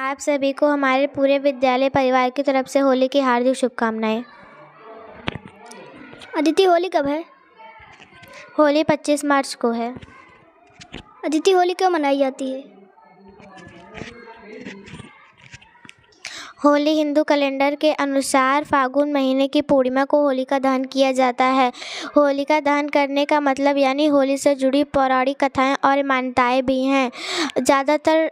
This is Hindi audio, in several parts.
आप सभी को हमारे पूरे विद्यालय परिवार की तरफ से होली की हार्दिक शुभकामनाएं। अदिति, होली कब है? होली 25 मार्च को है। अदिति, होली क्यों मनाई जाती है? होली हिंदू कैलेंडर के अनुसार फागुन महीने की पूर्णिमा को होलिका दहन किया जाता है। होलिका दहन करने का मतलब यानी होली से जुड़ी पौराणिक कथाएं और मान्यताएं भी हैं। ज़्यादातर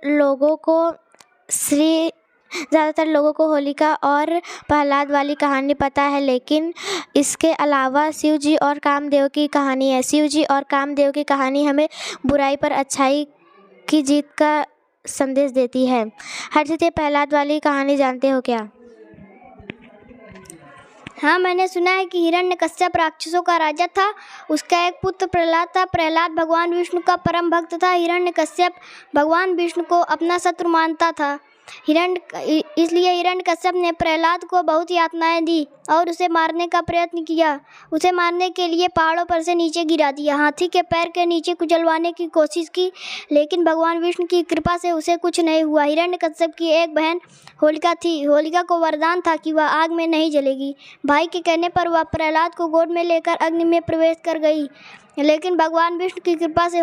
लोगों को होलिका और प्रहलाद वाली कहानी पता है, लेकिन इसके अलावा शिव जी और कामदेव की कहानी है। शिव जी और कामदेव की कहानी हमें बुराई पर अच्छाई की जीत का संदेश देती है। हर्षित, ये प्रहलाद वाली कहानी जानते हो क्या? हाँ, मैंने सुना है कि हिरण्यकश्यप राक्षसों का राजा था। उसका एक पुत्र प्रहलाद था। प्रहलाद भगवान विष्णु का परम भक्त था। हिरण्यकश्यप भगवान विष्णु को अपना शत्रु मानता था। इसलिए हिरण्यकश्यप ने प्रहलाद को बहुत यातनाएं दी और उसे मारने का प्रयत्न किया। उसे मारने के लिए पहाड़ों पर से नीचे गिरा दिया, हाथी के पैर के नीचे कुचलवाने की कोशिश की, लेकिन भगवान विष्णु की कृपा से उसे कुछ नहीं हुआ। हिरण्यकश्यप की एक बहन होलिका थी। होलिका को वरदान था कि वह आग में नहीं जलेगी। भाई के कहने पर वह प्रहलाद को गोद में लेकर अग्नि में प्रवेश कर गई, लेकिन भगवान विष्णु की कृपा से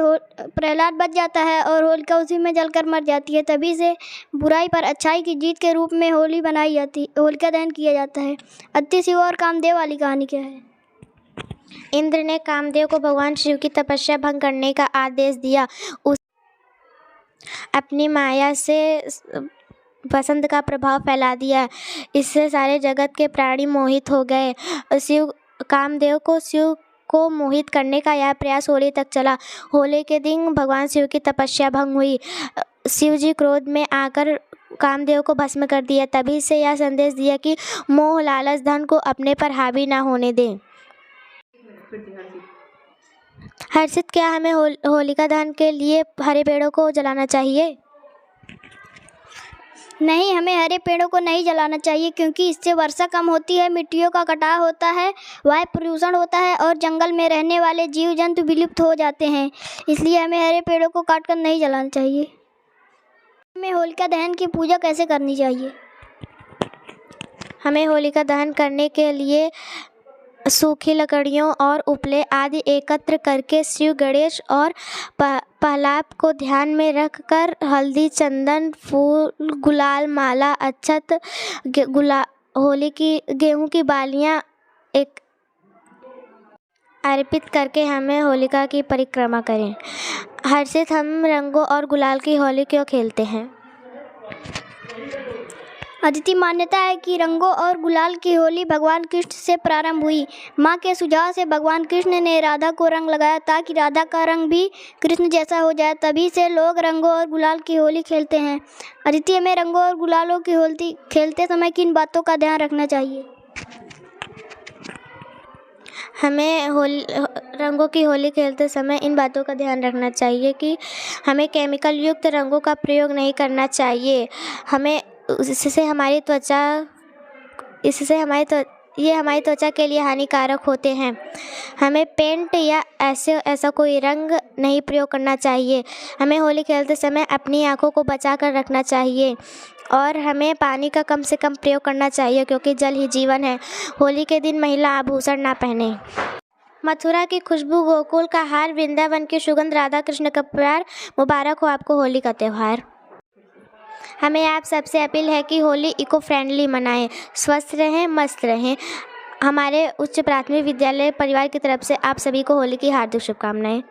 प्रहलाद बच जाता है और होलिका उसी में जलकर मर जाती है। तभी से बुराई पर अच्छाई की जीत के रूप में होलिका दहन किया जाता है। अदिति, शिव और कामदेव वाली कहानी क्या है? इंद्र ने कामदेव को भगवान शिव की तपस्या भंग करने का आदेश दिया। अपनी माया से वसंत का प्रभाव फैला दिया। इससे सारे जगत के प्राणी मोहित हो गए। कामदेव को शिव को मोहित करने का यह प्रयास होली तक चला। होली के दिन भगवान शिव की तपस्या भंग हुई। शिव जी क्रोध में आकर कामदेव को भस्म कर दिया। तभी से यह संदेश दिया कि मोह, लालच, धन को अपने पर हावी ना होने दें। हर्षित, क्या हमें होलिका दहन के लिए हरे पेड़ों को जलाना चाहिए? नहीं, हमें हरे पेड़ों को नहीं जलाना चाहिए, क्योंकि इससे वर्षा कम होती है, मिट्टियों का कटाव होता है, वायु प्रदूषण होता है और जंगल में रहने वाले जीव जंतु विलुप्त हो जाते हैं। इसलिए हमें हरे पेड़ों को काटकर नहीं जलाना चाहिए। हमें होलिका दहन की पूजा कैसे करनी चाहिए? हमें होलिका दहन करने के लिए सूखी लकड़ियों और उपले आदि एकत्र करके शिव, गणेश और प्रहलाद को ध्यान में रखकर हल्दी, चंदन, फूल, गुलाल, माला, अक्षत, गेहूं की बालियां अर्पित करके हमें होलिका की परिक्रमा करें। हर्षित, हम रंगों और गुलाल की होली क्यों खेलते हैं? अदिति, मान्यता है कि रंगों और गुलाल की होली भगवान कृष्ण से प्रारंभ हुई। माँ के सुझाव से भगवान कृष्ण ने राधा को रंग लगाया ताकि राधा का रंग भी कृष्ण जैसा हो जाए। तभी से लोग रंगों और गुलाल की होली खेलते हैं। अदिति, हमें रंगों और गुलालों की होली खेलते समय किन बातों का ध्यान रखना चाहिए? हमें रंगों की होली खेलते समय इन बातों का ध्यान रखना चाहिए कि हमें केमिकल युक्त रंगों का प्रयोग नहीं करना चाहिए। इससे हमारी त्वचा के लिए हानिकारक होते हैं। हमें पेंट या ऐसा कोई रंग नहीं प्रयोग करना चाहिए। हमें होली खेलते समय अपनी आँखों को बचा कर रखना चाहिए और हमें पानी का कम से कम प्रयोग करना चाहिए, क्योंकि जल ही जीवन है। होली के दिन महिला आभूषण ना पहने। मथुरा की खुशबू, गोकुल का हार, वृंदावन की सुगंध, राधा कृष्ण का प्यार, मुबारक हो आपको होली का त्यौहार। हमें आप सबसे अपील है कि होली इको फ्रेंडली मनाएं, स्वस्थ रहें, मस्त रहें। हमारे उच्च प्राथमिक विद्यालय परिवार की तरफ से आप सभी को होली की हार्दिक शुभकामनाएं।